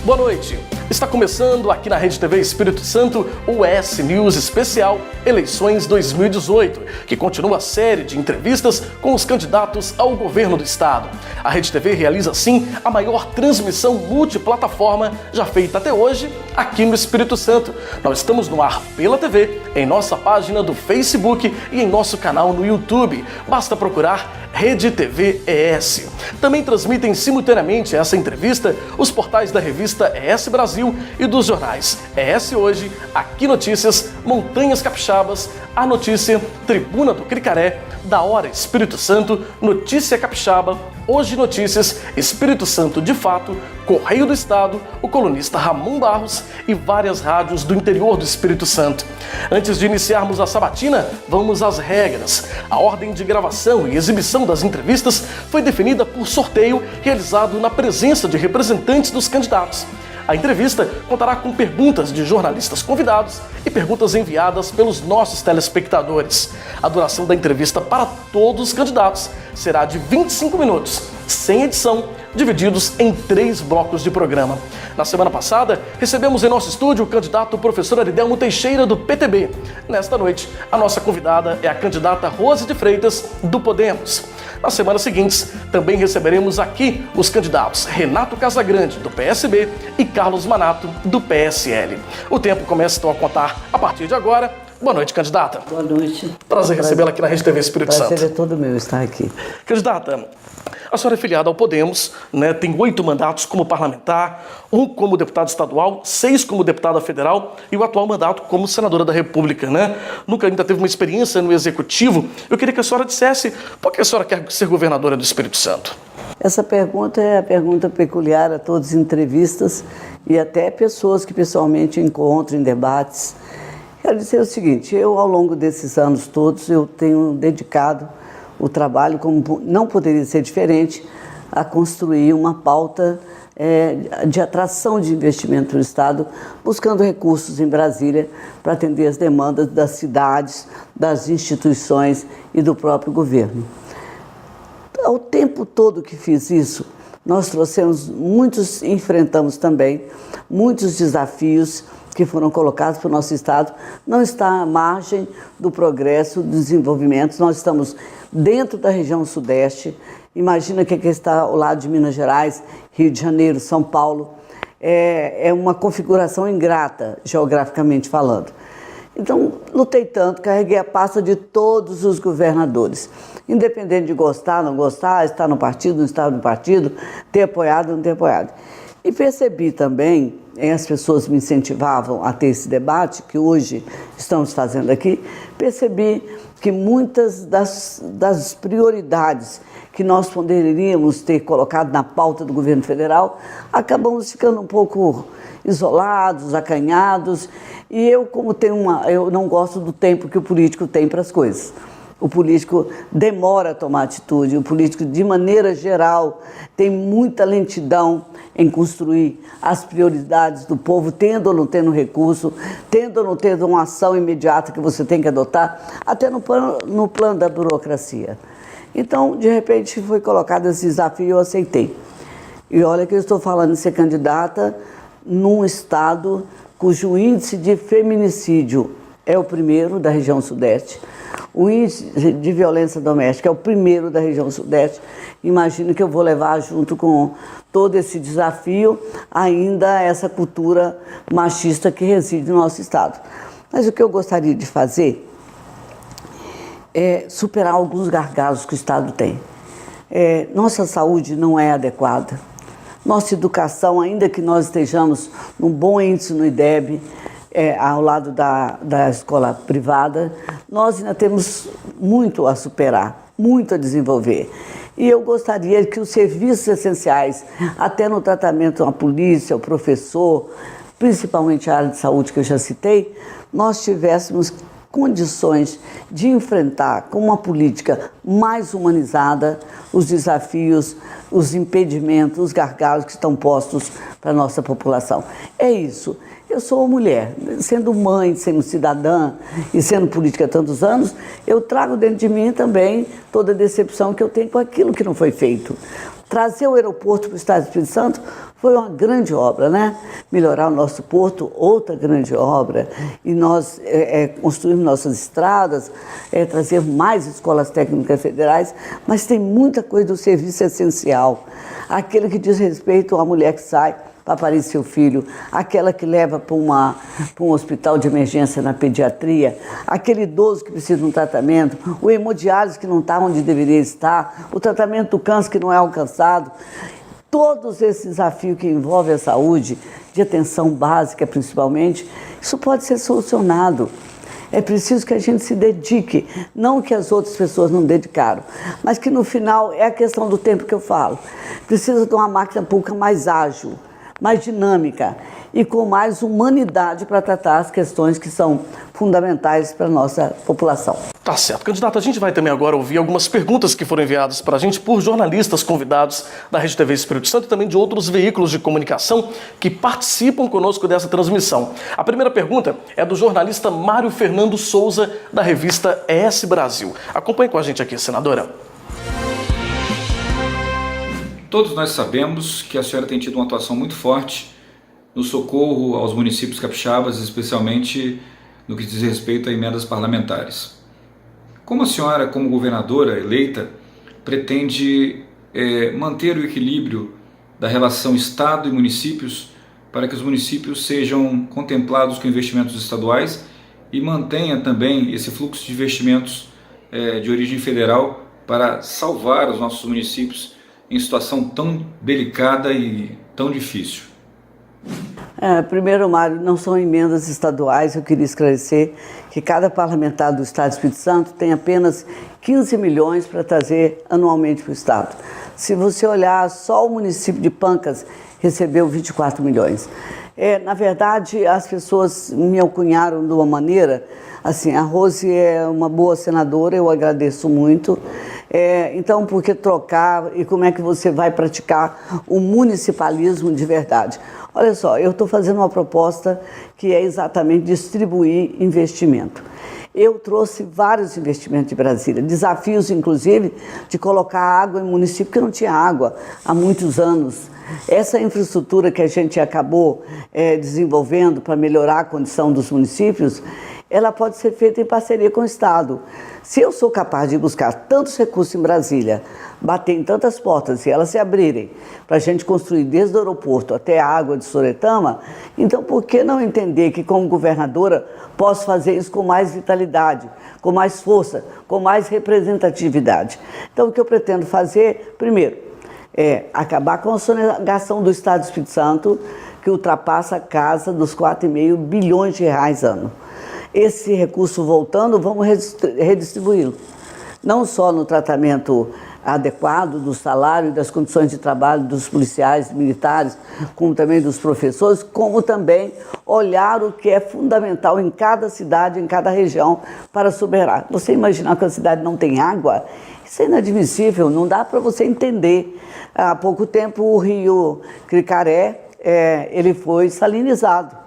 Boa noite. Está começando aqui na Rede TV Espírito Santo o ES News Especial Eleições 2018, que continua a série de entrevistas com os candidatos ao governo do estado. A Rede TV realiza, assim, a maior transmissão multiplataforma já feita até hoje aqui no Espírito Santo. Nós estamos no ar pela TV, em nossa página do Facebook e em nosso canal no YouTube. Basta procurar Rede TV ES. Também transmitem simultaneamente essa entrevista os portais da revista ES Brasil e dos jornais ES Hoje, Aqui Notícias, Montanhas Capixabas, A Notícia, Tribuna do Cricaré, Da Hora Espírito Santo, Notícia Capixaba, Hoje Notícias, Espírito Santo de Fato, Correio do Estado, o colunista Ramon Barros e várias rádios do interior do Espírito Santo. Antes de iniciarmos a sabatina, vamos às regras. A ordem de gravação e exibição das entrevistas foi definida por sorteio realizado na presença de representantes dos candidatos. A entrevista contará com perguntas de jornalistas convidados e perguntas enviadas pelos nossos telespectadores. A duração da entrevista para todos os candidatos será de 25 minutos, sem edição, divididos em 3 blocos de programa. Na semana passada, recebemos em nosso estúdio o candidato professor Aridelmo Teixeira, do PTB. Nesta noite, a nossa convidada é a candidata Rose de Freitas, do Podemos. Nas semanas seguintes, também receberemos aqui os candidatos Renato Casagrande, do PSB, e Carlos Manato, do PSL. O tempo começa então a contar a partir de agora. Boa noite, candidata. Boa noite. Prazer recebê-la aqui na Rede TV Espírito Santo. Prazer é todo meu estar aqui. Candidata, a senhora é filiada ao Podemos, né? Tem 8 mandatos como parlamentar, 1 como deputada estadual, 6 como deputada federal e o atual mandato como senadora da República, né? Nunca ainda teve uma experiência no Executivo. Eu queria que a senhora dissesse por que a senhora quer ser governadora do Espírito Santo. Essa pergunta é a pergunta peculiar a todas as entrevistas e até pessoas que pessoalmente encontro em debates. Quero dizer o seguinte, eu ao longo desses anos todos eu tenho dedicado o trabalho, como não poderia ser diferente, a construir uma pauta de atração de investimento no Estado, buscando recursos em Brasília para atender as demandas das cidades, das instituições e do próprio governo. Ao tempo todo que fiz isso, nós enfrentamos também muitos desafios que foram colocados para o nosso Estado. Não está à margem do progresso, do desenvolvimento. Nós estamos dentro da região Sudeste. Imagina que está ao lado de Minas Gerais, Rio de Janeiro, São Paulo. É uma configuração ingrata, geograficamente falando. Então, lutei tanto, carreguei a pasta de todos os governadores. Independente de gostar, não gostar, estar no partido, não estar no partido, ter apoiado, não ter apoiado. E percebi também, as pessoas me incentivavam a ter esse debate, que hoje estamos fazendo aqui, percebi que muitas das prioridades que nós poderíamos ter colocado na pauta do governo federal, acabamos ficando um pouco isolados, acanhados, e eu não gosto do tempo que o político tem para as coisas. O político demora a tomar atitude, o político, de maneira geral, tem muita lentidão em construir as prioridades do povo, tendo ou não tendo recurso, tendo ou não tendo uma ação imediata que você tem que adotar, até no plano da burocracia. Então, de repente, foi colocado esse desafio e eu aceitei. E olha que eu estou falando de ser candidata num estado cujo índice de feminicídio é o primeiro da região Sudeste. O índice de violência doméstica é o primeiro da região Sudeste. Imagino que eu vou levar junto com todo esse desafio ainda essa cultura machista que reside no nosso estado. Mas o que eu gostaria de fazer é superar alguns gargalos que o estado tem. Nossa saúde não é adequada. Nossa educação, ainda que nós estejamos num bom índice no IDEB, ao lado da escola privada, nós ainda temos muito a superar, muito a desenvolver. E eu gostaria que os serviços essenciais, até no tratamento a polícia, o professor, principalmente a área de saúde que eu já citei, nós tivéssemos condições de enfrentar com uma política mais humanizada os desafios, os impedimentos, os gargalos que estão postos para a nossa população. É isso. Eu sou uma mulher, sendo mãe, sendo cidadã e sendo política há tantos anos, eu trago dentro de mim também toda a decepção que eu tenho com aquilo que não foi feito. Trazer o aeroporto para o Estado do Espírito Santo foi uma grande obra, né? Melhorar o nosso porto, outra grande obra. E nós construímos nossas estradas, trazer mais escolas técnicas federais, mas tem muita coisa do serviço essencial. Aquele que diz respeito à mulher que sai para parir seu filho, aquela que leva para um hospital de emergência na pediatria, aquele idoso que precisa de um tratamento, o hemodiálise que não está onde deveria estar, o tratamento do câncer que não é alcançado. Todos esses desafios que envolvem a saúde, de atenção básica principalmente, isso pode ser solucionado. É preciso que a gente se dedique, não que as outras pessoas não dedicaram, mas que no final é a questão do tempo que eu falo. Precisa de uma máquina pública mais ágil, mais dinâmica e com mais humanidade para tratar as questões que são fundamentais para a nossa população. Tá certo. Candidato, a gente vai também agora ouvir algumas perguntas que foram enviadas para a gente por jornalistas convidados da Rede TV Espírito Santo e também de outros veículos de comunicação que participam conosco dessa transmissão. A primeira pergunta é do jornalista Mário Fernando Souza, da revista ES Brasil. Acompanhe com a gente aqui, senadora. Todos nós sabemos que a senhora tem tido uma atuação muito forte no socorro aos municípios capixabas, especialmente no que diz respeito a emendas parlamentares. Como a senhora, como governadora eleita, pretende manter o equilíbrio da relação Estado e municípios para que os municípios sejam contemplados com investimentos estaduais e mantenha também esse fluxo de investimentos de origem federal para salvar os nossos municípios em situação tão delicada e tão difícil? Primeiro, Mário, não são emendas estaduais. Eu queria esclarecer que cada parlamentar do Estado do Espírito Santo tem apenas 15 milhões para trazer anualmente para o Estado. Se você olhar, só o município de Pancas recebeu 24 milhões. Na verdade, as pessoas me alcunharam de uma maneira, assim, a Rose é uma boa senadora, eu agradeço muito. Então, por que trocar e como é que você vai praticar o municipalismo de verdade? Olha só, eu estou fazendo uma proposta que é exatamente distribuir investimento. Eu trouxe vários investimentos de Brasília, desafios inclusive de colocar água em município que não tinha água há muitos anos. Essa infraestrutura que a gente acabou desenvolvendo para melhorar a condição dos municípios, ela pode ser feita em parceria com o Estado. Se eu sou capaz de buscar tantos recursos em Brasília, bater em tantas portas e elas se abrirem para a gente construir desde o aeroporto até a água de Soretama, então por que não entender que como governadora posso fazer isso com mais vitalidade, com mais força, com mais representatividade? Então o que eu pretendo fazer, primeiro, é acabar com a sonegação do Estado do Espírito Santo, que ultrapassa a casa dos 4,5 bilhões de reais ano. Esse recurso voltando, vamos redistribuí-lo. Não só no tratamento adequado do salário e das condições de trabalho dos policiais, militares, como também dos professores, como também olhar o que é fundamental em cada cidade, em cada região, para superar. Você imaginar que a cidade não tem água? Isso é inadmissível, não dá para você entender. Há pouco tempo o rio Cricaré, ele foi salinizado.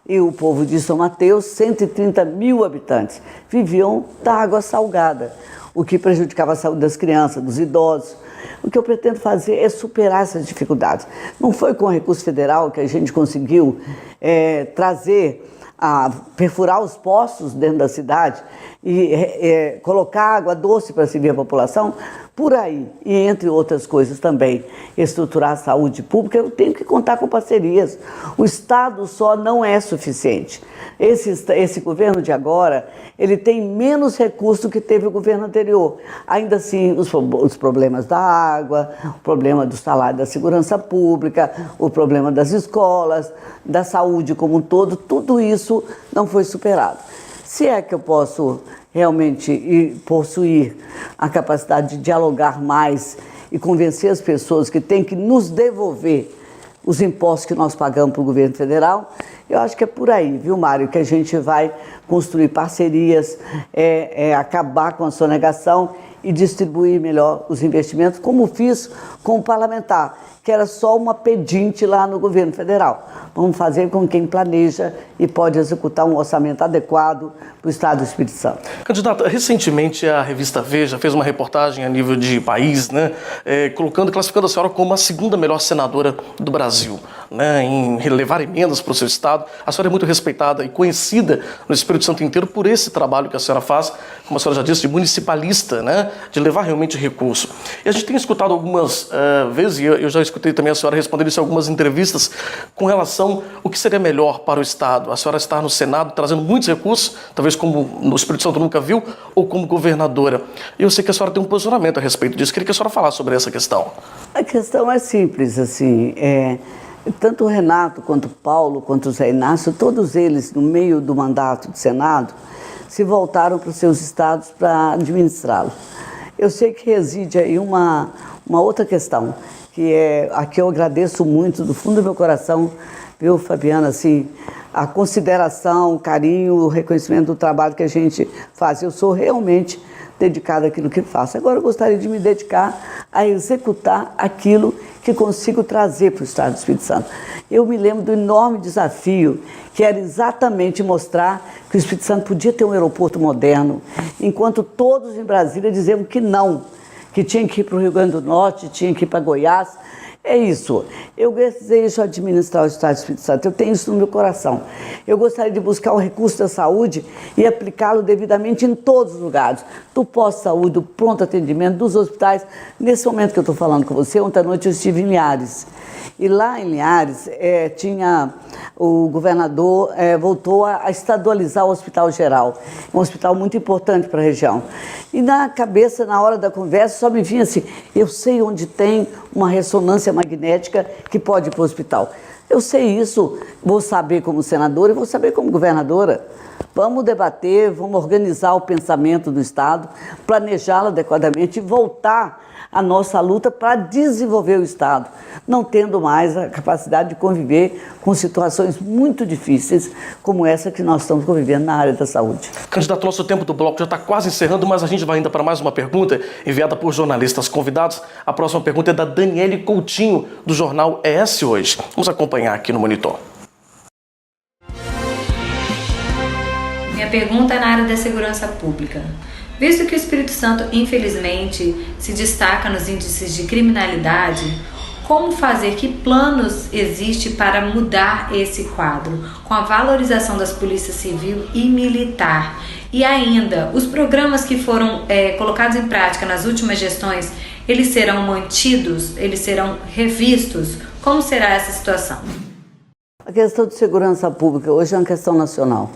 E o povo de São Mateus, 130 mil habitantes, viviam da água salgada, o que prejudicava a saúde das crianças, dos idosos. O que eu pretendo fazer é superar essas dificuldades. Não foi com o recurso federal que a gente conseguiu perfurar os poços dentro da cidade e colocar água doce para servir a população, por aí, e entre outras coisas também, estruturar a saúde pública. Eu tenho que contar com parcerias. O Estado só não é suficiente. Esse governo de agora, ele tem menos recursos do que teve o governo anterior. Ainda assim, os problemas da água, o problema do salário da segurança pública, o problema das escolas, da saúde como um todo, tudo isso não foi superado. Se é que eu posso realmente possuir a capacidade de dialogar mais e convencer as pessoas que têm que nos devolver os impostos que nós pagamos para o governo federal, eu acho que é por aí, viu, Mário, que a gente vai construir parcerias, acabar com a sonegação e distribuir melhor os investimentos, como fiz com o parlamentar, que era só uma pedinte lá no governo federal. Vamos fazer com quem planeja e pode executar um orçamento adequado para o Estado do Espírito Santo. Candidata, recentemente a revista Veja fez uma reportagem a nível de país, né, classificando a senhora como a segunda melhor senadora do Brasil, né, em levar emendas para o seu estado. A senhora é muito respeitada e conhecida no Espírito Santo inteiro por esse trabalho que a senhora faz, como a senhora já disse, de municipalista, né, de levar realmente recurso. E a gente tem escutado algumas vezes, e eu já escutei também a senhora responder isso em algumas entrevistas, com relação ao que seria melhor para o estado. A senhora estar no Senado trazendo muitos recursos, talvez como no Espírito Santo nunca viu, ou como governadora. E eu sei que a senhora tem um posicionamento a respeito disso. Queria que a senhora falasse sobre essa questão. A questão é simples, assim, tanto o Renato, quanto o Paulo, quanto o Zé Inácio, todos eles, no meio do mandato do Senado, se voltaram para os seus estados para administrá-lo. Eu sei que reside aí uma outra questão, que a que eu agradeço muito do fundo do meu coração, viu, Fabiana, assim, a consideração, o carinho, o reconhecimento do trabalho que a gente faz. Eu sou realmente dedicada àquilo que faço. Agora eu gostaria de me dedicar a executar aquilo que consigo trazer para o Estado do Espírito Santo. Eu me lembro do enorme desafio que era exatamente mostrar que o Espírito Santo podia ter um aeroporto moderno, enquanto todos em Brasília diziam que não, que tinha que ir para o Rio Grande do Norte, tinha que ir para Goiás. É isso. Eu desejo administrar o Estado do Espírito Santo. Eu tenho isso no meu coração. Eu gostaria de buscar o recurso da saúde e aplicá-lo devidamente em todos os lugares. Do pós-saúde, do pronto atendimento, dos hospitais. Nesse momento que eu estou falando com você, ontem à noite eu estive em Linhares. E lá em Linhares, o governador voltou a estadualizar o Hospital Geral. Um hospital muito importante para a região. E na cabeça, na hora da conversa, só me vinha assim, eu sei onde tem uma ressonância magnética que pode ir para o hospital. Eu sei isso, vou saber como senadora e vou saber como governadora. Vamos debater, vamos organizar o pensamento do Estado, planejá-lo adequadamente e voltar a nossa luta para desenvolver o Estado, não tendo mais a capacidade de conviver com situações muito difíceis como essa que nós estamos convivendo na área da saúde. Candidato, nosso tempo do bloco já está quase encerrando, mas a gente vai ainda para mais uma pergunta enviada por jornalistas convidados. A próxima pergunta é da Daniele Coutinho, do jornal ES Hoje. Vamos acompanhar aqui no monitor. Minha pergunta é na área da segurança pública. Visto que o Espírito Santo, infelizmente, se destaca nos índices de criminalidade, como fazer, que planos existe para mudar esse quadro, com a valorização das polícias civil e militar? E ainda, os programas que foram colocados em prática nas últimas gestões, eles serão mantidos, eles serão revistos? Como será essa situação? A questão de segurança pública hoje é uma questão nacional,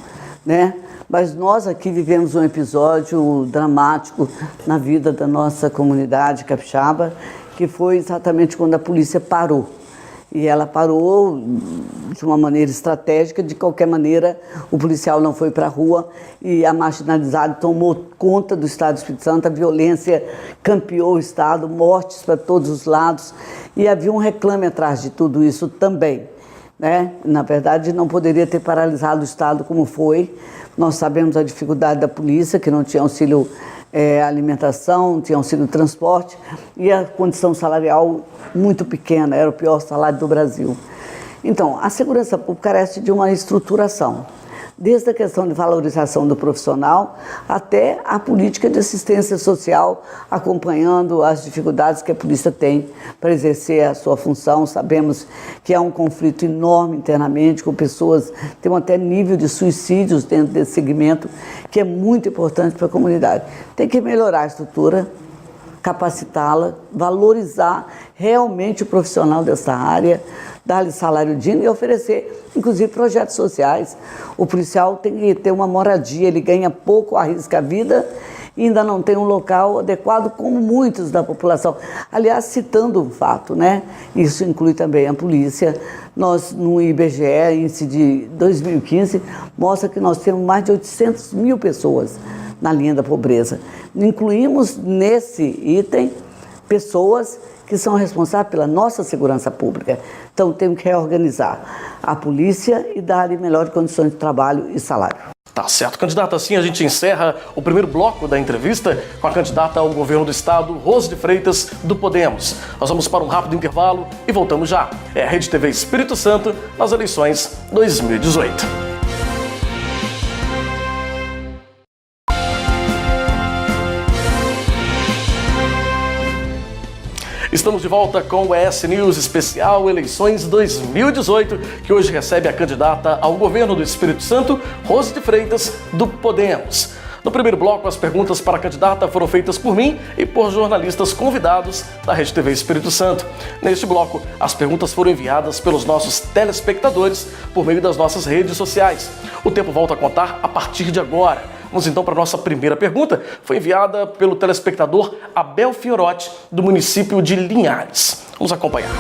né? Mas nós aqui vivemos um episódio dramático na vida da nossa comunidade capixaba, que foi exatamente quando a polícia parou. E ela parou de uma maneira estratégica, de qualquer maneira o policial não foi para a rua e a marginalidade tomou conta do Estado do Espírito Santo, a violência campeou o Estado, mortes para todos os lados e havia um reclame atrás de tudo isso também, né? Na verdade não poderia ter paralisado o Estado como foi. Nós sabemos a dificuldade da polícia, que não tinha auxílio alimentação, não tinha auxílio transporte e a condição salarial muito pequena, era o pior salário do Brasil. Então, a segurança pública carece de uma estruturação, desde a questão de valorização do profissional até a política de assistência social, acompanhando as dificuldades que a polícia tem para exercer a sua função. Sabemos que há um conflito enorme internamente, com pessoas que têm até nível de suicídios dentro desse segmento, que é muito importante para a comunidade. Tem que melhorar a estrutura, capacitá-la, valorizar realmente o profissional dessa área, dar-lhe salário digno e oferecer, inclusive, projetos sociais. O policial tem que ter uma moradia, ele ganha pouco, arrisca a vida e ainda não tem um local adequado, como muitos da população. Aliás, citando um fato, né? Isso inclui também a polícia. Nós, no IBGE, índice de 2015, mostra que nós temos mais de 800 mil pessoas na linha da pobreza. Incluímos nesse item pessoas que são responsáveis pela nossa segurança pública. Então, temos que reorganizar a polícia e dar-lhe melhores condições de trabalho e salário. Tá certo, candidata. Assim a gente encerra o primeiro bloco da entrevista com a candidata ao governo do estado, Rose de Freitas, do Podemos. Nós vamos para um rápido intervalo e voltamos já. É a Rede TV Espírito Santo nas eleições 2018. Estamos de volta com o ES News Especial Eleições 2018, que hoje recebe a candidata ao governo do Espírito Santo, Rose de Freitas, do Podemos. No primeiro bloco, as perguntas para a candidata foram feitas por mim e por jornalistas convidados da Rede TV Espírito Santo. Neste bloco, as perguntas foram enviadas pelos nossos telespectadores por meio das nossas redes sociais. O tempo volta a contar a partir de agora. Vamos então para a nossa primeira pergunta. Foi enviada pelo telespectador Abel Fiorotti, do município de Linhares. Vamos acompanhar.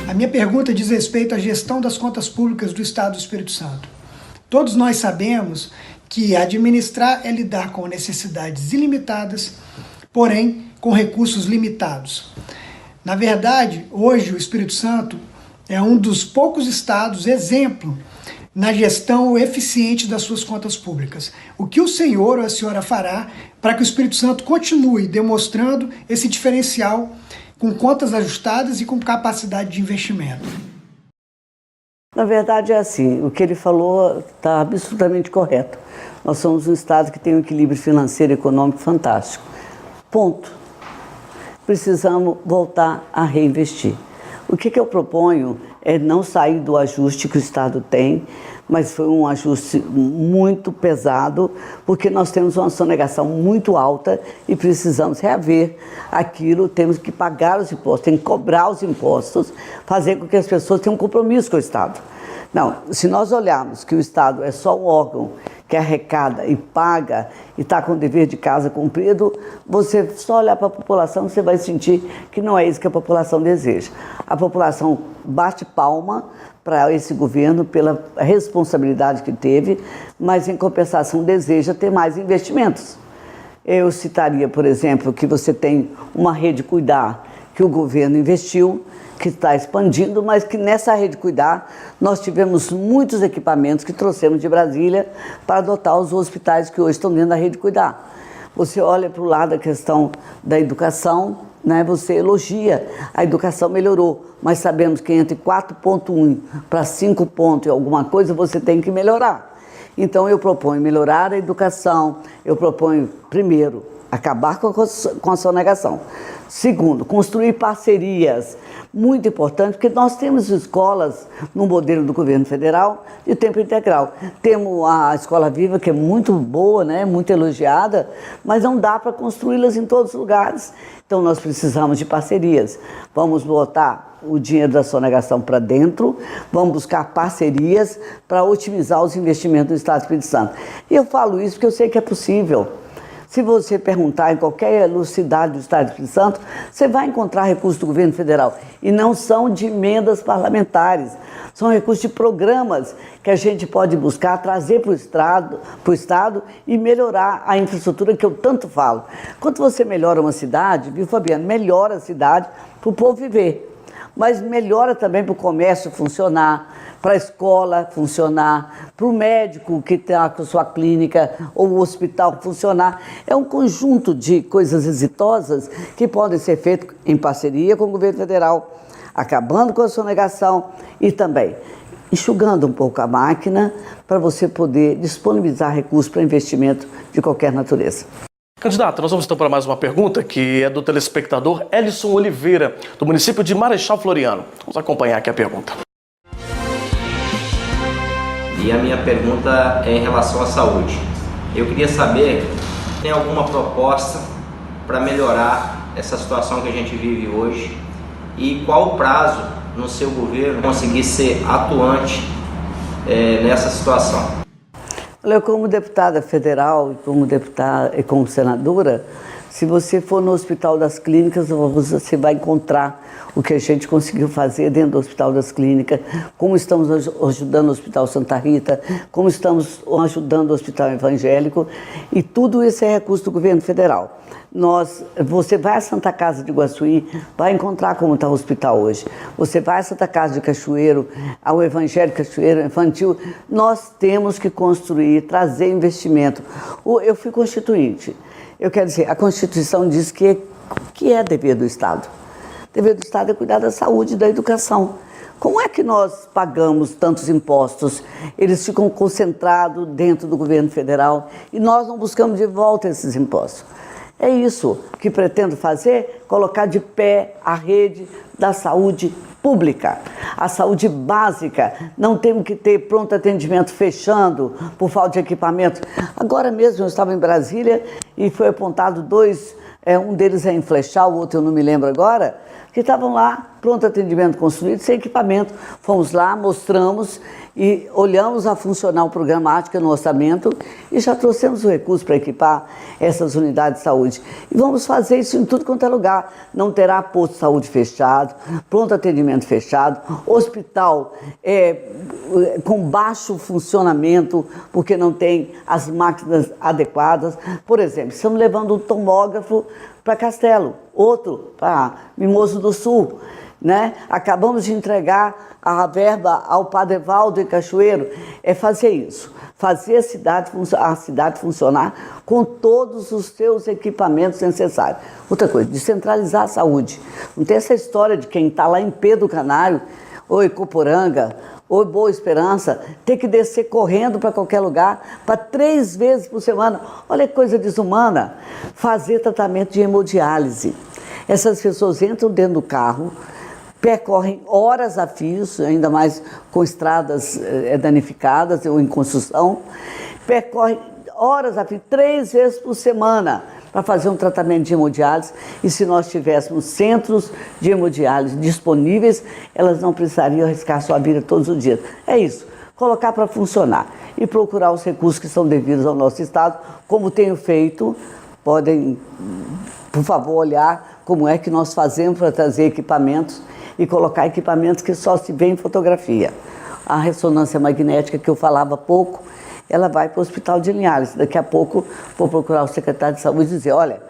A minha pergunta diz respeito à gestão das contas públicas do Estado do Espírito Santo. Todos nós sabemos que administrar é lidar com necessidades ilimitadas, porém com recursos limitados. Na verdade, hoje o Espírito Santo é um dos poucos estados exemplo na gestão eficiente das suas contas públicas. O que o senhor ou a senhora fará para que o Espírito Santo continue demonstrando esse diferencial com contas ajustadas e com capacidade de investimento? Na verdade é assim, o que ele falou está absolutamente correto. Nós somos um estado que tem um equilíbrio financeiro e econômico fantástico. Ponto. Precisamos voltar a reinvestir. O que eu proponho é não sair do ajuste que o Estado tem, mas foi um ajuste muito pesado, porque nós temos uma sonegação muito alta e precisamos reaver aquilo, temos que pagar os impostos, tem que cobrar os impostos, fazer com que as pessoas tenham um compromisso com o Estado. Não, se nós olharmos que o Estado é só um órgão que arrecada e paga e está com o dever de casa cumprido, você só olhar para a população, você vai sentir que não é isso que a população deseja. A população bate palma para esse governo pela responsabilidade que teve, mas em compensação deseja ter mais investimentos. Eu citaria, por exemplo, que você tem uma rede Cuidar que o governo investiu, que está expandindo, mas que nessa rede Cuidar nós tivemos muitos equipamentos que trouxemos de Brasília para adotar os hospitais que hoje estão dentro da rede Cuidar. Você olha para o lado da questão da educação, né, você elogia, a educação melhorou, mas sabemos que entre 4,1 para 5 pontos e alguma coisa você tem que melhorar. Então eu proponho melhorar a educação, eu proponho, primeiro, acabar com a sonegação. Segundo, construir parcerias, muito importante, porque nós temos escolas no modelo do governo federal de tempo integral. Temos a Escola Viva, que é muito boa, né, muito elogiada, mas não dá para construí-las em todos os lugares. Então nós precisamos de parcerias. Vamos botar o dinheiro da sonegação para dentro, vamos buscar parcerias para otimizar os investimentos do Estado do Espírito Santo. E eu falo isso porque eu sei que é possível. Se você perguntar em qualquer cidade do Estado do Espírito Santo, você vai encontrar recursos do governo federal. E não são de emendas parlamentares, são recursos de programas que a gente pode buscar, trazer para o Estado e melhorar a infraestrutura que eu tanto falo. Quando você melhora uma cidade, viu, Fabiano? Melhora a cidade para o povo viver. Mas melhora também para o comércio funcionar, para a escola funcionar, para o médico que está com a sua clínica ou o hospital funcionar. É um conjunto de coisas exitosas que podem ser feitas em parceria com o governo federal, acabando com a sonegação e também enxugando um pouco a máquina para você poder disponibilizar recursos para investimento de qualquer natureza. Candidata, nós vamos então para mais uma pergunta, que é do telespectador Elison Oliveira, do município de Marechal Floriano. Vamos acompanhar aqui a pergunta. E a minha pergunta é em relação à saúde. Eu queria saber se tem alguma proposta para melhorar essa situação que a gente vive hoje e qual o prazo no seu governo conseguir ser atuante nessa situação. Eu, como deputada federal e como senadora, Se você for no Hospital das Clínicas, você vai encontrar o que a gente conseguiu fazer dentro do Hospital das Clínicas, como estamos ajudando o Hospital Santa Rita, como estamos ajudando o Hospital Evangélico, e tudo isso é recurso do governo federal. Você vai à Santa Casa de Iguaçuí, vai encontrar como está o hospital hoje. Você vai à Santa Casa de Cachoeiro, ao Evangélico Cachoeiro Infantil. Nós temos que construir, trazer investimento. Eu fui constituinte. Eu quero dizer, a Constituição diz que é dever do Estado. Dever do Estado é cuidar da saúde e da educação. Como é que nós pagamos tantos impostos? Eles ficam concentrados dentro do governo federal e nós não buscamos de volta esses impostos. É isso que pretendo fazer, colocar de pé a rede da saúde pública, a saúde básica. Não temos que ter pronto atendimento fechando por falta de equipamento. Agora mesmo eu estava em Brasília e foi apontado dois, um deles é em Flechal, o outro eu não me lembro agora, que estavam lá, pronto atendimento construído, sem equipamento. Fomos lá, mostramos e olhamos a funcional programática no orçamento e já trouxemos o recurso para equipar essas unidades de saúde. E vamos fazer isso em tudo quanto é lugar. Não terá posto de saúde fechado, pronto atendimento fechado, hospital com baixo funcionamento, porque não tem as máquinas adequadas. Por exemplo, estamos levando um tomógrafo para Castelo, outro para Mimoso do Sul, né? Acabamos de entregar a verba ao Padre Evaldo em Cachoeiro. É fazer isso, fazer a cidade funcionar com todos os seus equipamentos necessários. Outra coisa, descentralizar a saúde. Não tem essa história de quem está lá em Pedro Canário, ou em Coporanga, ou Boa Esperança, ter que descer correndo para qualquer lugar, para 3 vezes por semana. Olha que coisa desumana. Fazer tratamento de hemodiálise. Essas pessoas entram dentro do carro, percorrem horas a fios, ainda mais com estradas danificadas ou em construção, percorrem horas a fio, 3 vezes por semana, para fazer um tratamento de hemodiálise. E se nós tivéssemos centros de hemodiálise disponíveis, elas não precisariam arriscar sua vida todos os dias. É isso, colocar para funcionar e procurar os recursos que são devidos ao nosso Estado, como tenho feito. Podem, por favor, olhar como é que nós fazemos para trazer equipamentos e colocar equipamentos que só se vê em fotografia. A ressonância magnética, que eu falava há pouco, ela vai para o Hospital de Linhares. Daqui a pouco vou procurar o secretário de saúde e dizer, olha,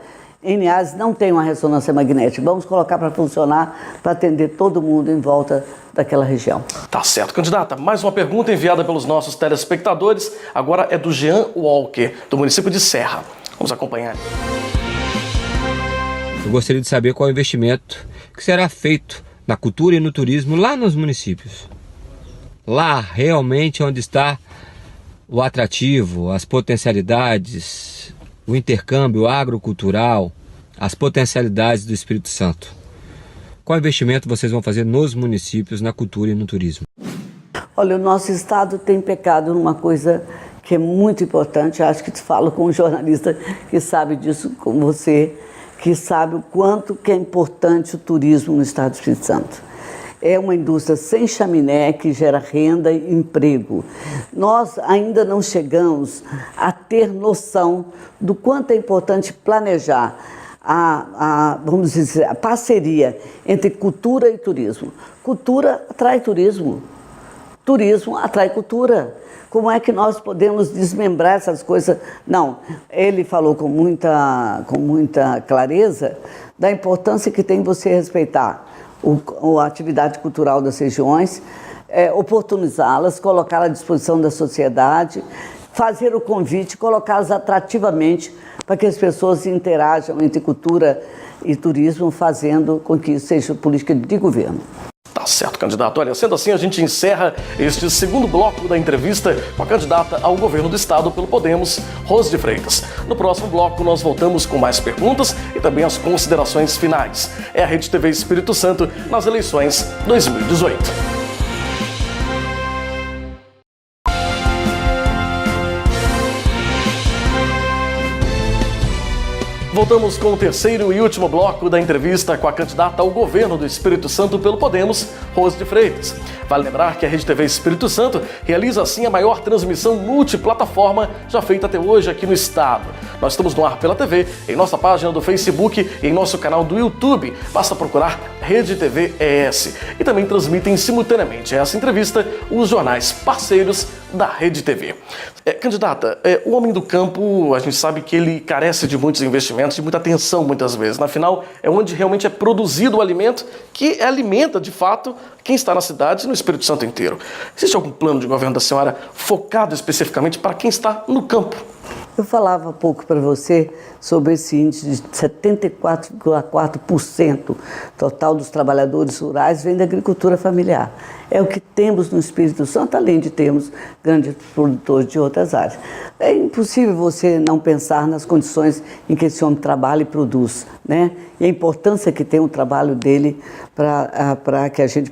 em Linhares não tem uma ressonância magnética, vamos colocar para funcionar, para atender todo mundo em volta daquela região. Tá certo, candidata. Mais uma pergunta enviada pelos nossos telespectadores, agora é do Jean Walker, do município de Serra. Vamos acompanhar. Eu gostaria de saber qual é o investimento que será feito na cultura e no turismo lá nos municípios. Lá realmente onde está o atrativo, as potencialidades, o intercâmbio agrocultural, as potencialidades do Espírito Santo. Qual investimento vocês vão fazer nos municípios, na cultura e no turismo? Olha, o nosso Estado tem pecado numa coisa que é muito importante. Acho que te falo com um jornalista que sabe disso, como você, que sabe o quanto que é importante o turismo no Estado do Espírito Santo. É uma indústria sem chaminé que gera renda e emprego. Nós ainda não chegamos a ter noção do quanto é importante planejar vamos dizer, a parceria entre cultura e turismo. Cultura atrai turismo, turismo atrai cultura. Como é que nós podemos desmembrar essas coisas? Não, ele falou com muita clareza da importância que tem você respeitar a atividade cultural das regiões, oportunizá-las, colocá-las à disposição da sociedade, fazer o convite, colocá-las atrativamente para que as pessoas interajam entre cultura e turismo, fazendo com que isso seja política de governo. Tá certo, candidato. Olha, sendo assim, a gente encerra este segundo bloco da entrevista com a candidata ao governo do estado pelo Podemos, Rose de Freitas. No próximo bloco, nós voltamos com mais perguntas e também as considerações finais. É a Rede TV Espírito Santo nas eleições 2018. Voltamos com o terceiro e último bloco da entrevista com a candidata ao governo do Espírito Santo pelo Podemos, Rose de Freitas. Vale lembrar que a Rede TV Espírito Santo realiza assim a maior transmissão multiplataforma já feita até hoje aqui no estado. Nós estamos no ar pela TV, em nossa página do Facebook e em nosso canal do YouTube. Basta procurar Rede TV ES. E também transmitem simultaneamente essa entrevista os jornais parceiros da Rede TV. Candidata, o homem do campo, a gente sabe que ele carece de muitos investimentos, de muita atenção muitas vezes. Afinal, é onde realmente é produzido o alimento que alimenta, de fato, quem está na cidade e no Espírito Santo inteiro. Existe algum plano de governo da senhora focado especificamente para quem está no campo? Eu falava há pouco para você sobre esse índice de 74,4% total dos trabalhadores rurais vem da agricultura familiar. É o que temos no Espírito Santo, além de termos grandes produtores de outras áreas. É impossível você não pensar nas condições em que esse homem trabalha e produz, né? E a importância que tem o trabalho dele para que a gente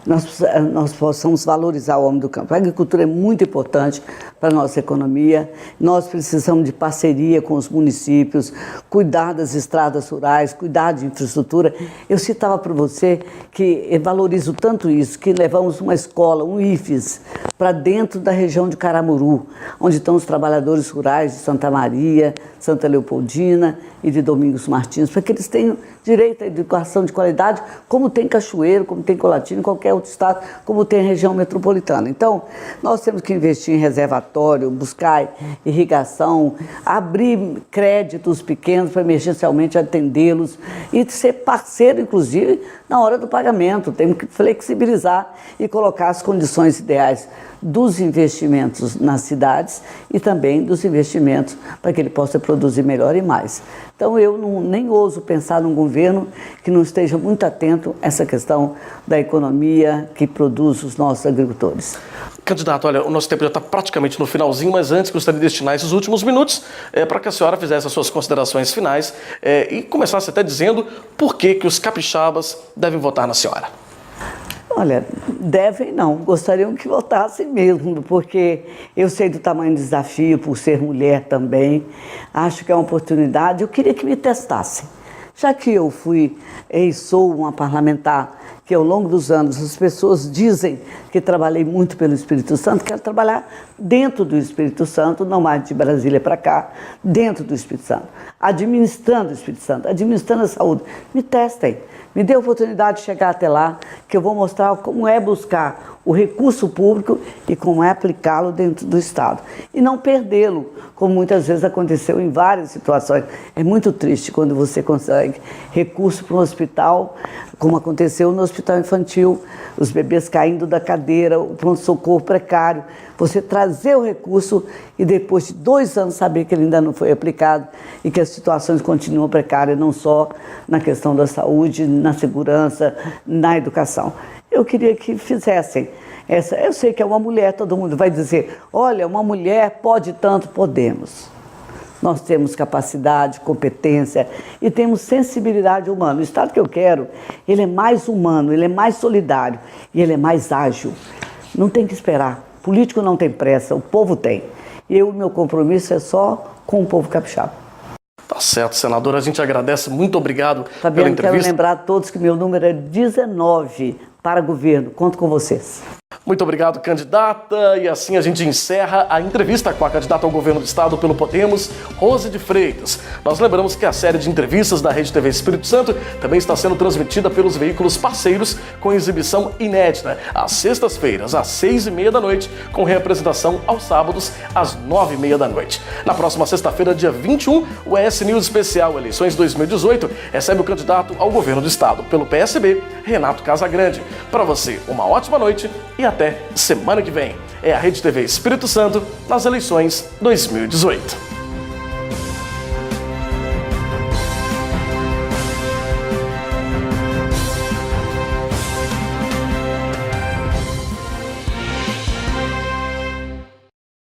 nós possamos valorizar o homem do campo. A agricultura é muito importante para a nossa economia. Nós precisamos de parceria com os municípios, cuidar das estradas rurais, cuidar de infraestrutura. Eu citava para você que eu valorizo tanto isso, que levamos uma escola, um IFES, para dentro da região de Caramuru, onde estão os trabalhadores rurais de Santa Maria, Santa Leopoldina e de Domingos Martins, para que eles tenham direito à educação de qualidade, como tem Cachoeiro, como tem Colatina, em qualquer outro estado, como tem a região metropolitana. Então, nós temos que investir em reservatório, buscar irrigação, abrir créditos pequenos para emergencialmente atendê-los e ser parceiro, inclusive, na hora do pagamento. Temos que flexibilizar e colocar as condições ideais dos investimentos nas cidades e também dos investimentos para que ele possa produzir melhor e mais. Então eu nem ouso pensar num governo que não esteja muito atento a essa questão da economia que produz os nossos agricultores. Candidato, olha, o nosso tempo já está praticamente no finalzinho, mas antes gostaria de destinar esses últimos minutos para que a senhora fizesse as suas considerações finais e começasse até dizendo por que os capixabas devem votar na senhora. Olha, devem não, gostariam que votassem mesmo, porque eu sei do tamanho do desafio, por ser mulher também, acho que é uma oportunidade, eu queria que me testassem. Já que eu fui e sou uma parlamentar, que ao longo dos anos as pessoas dizem que trabalhei muito pelo Espírito Santo, quero trabalhar dentro do Espírito Santo, não mais de Brasília para cá, dentro do Espírito Santo, administrando o Espírito Santo, administrando a saúde. Me testem, me dê a oportunidade de chegar até lá, que eu vou mostrar como é buscar o recurso público e como é aplicá-lo dentro do Estado. E não perdê-lo, como muitas vezes aconteceu em várias situações. É muito triste quando você consegue recurso para um hospital, como aconteceu no hospital infantil, os bebês caindo da cadeira, o pronto-socorro precário. Você trazer o recurso e depois de 2 anos saber que ele ainda não foi aplicado e que as situações continuam precárias, não só na questão da saúde, na segurança, na educação. Eu queria que fizessem essa. Eu sei que é uma mulher, todo mundo vai dizer, olha, uma mulher pode tanto, podemos. Nós temos capacidade, competência e temos sensibilidade humana. O Estado que eu quero, ele é mais humano, ele é mais solidário e ele é mais ágil. Não tem que esperar. Político não tem pressa, o povo tem. Meu compromisso é só com o povo capixaba. Tá certo, senadora. A gente agradece. Muito obrigado Fabiano, pela entrevista. Quero lembrar a todos que meu número é 19 para governo. Conto com vocês. Muito obrigado, candidata. E assim a gente encerra a entrevista com a candidata ao governo do estado pelo Podemos, Rose de Freitas. Nós lembramos que a série de entrevistas da Rede TV Espírito Santo também está sendo transmitida pelos veículos parceiros com exibição inédita às sextas-feiras, às 6h30 da noite, com reapresentação aos sábados, às 9h30 da noite. Na próxima sexta-feira, dia 21, o ES News Especial Eleições 2018 recebe o candidato ao governo do estado pelo PSB, Renato Casagrande. Para você, uma ótima noite e até semana que vem. É a Rede TV Espírito Santo nas eleições 2018.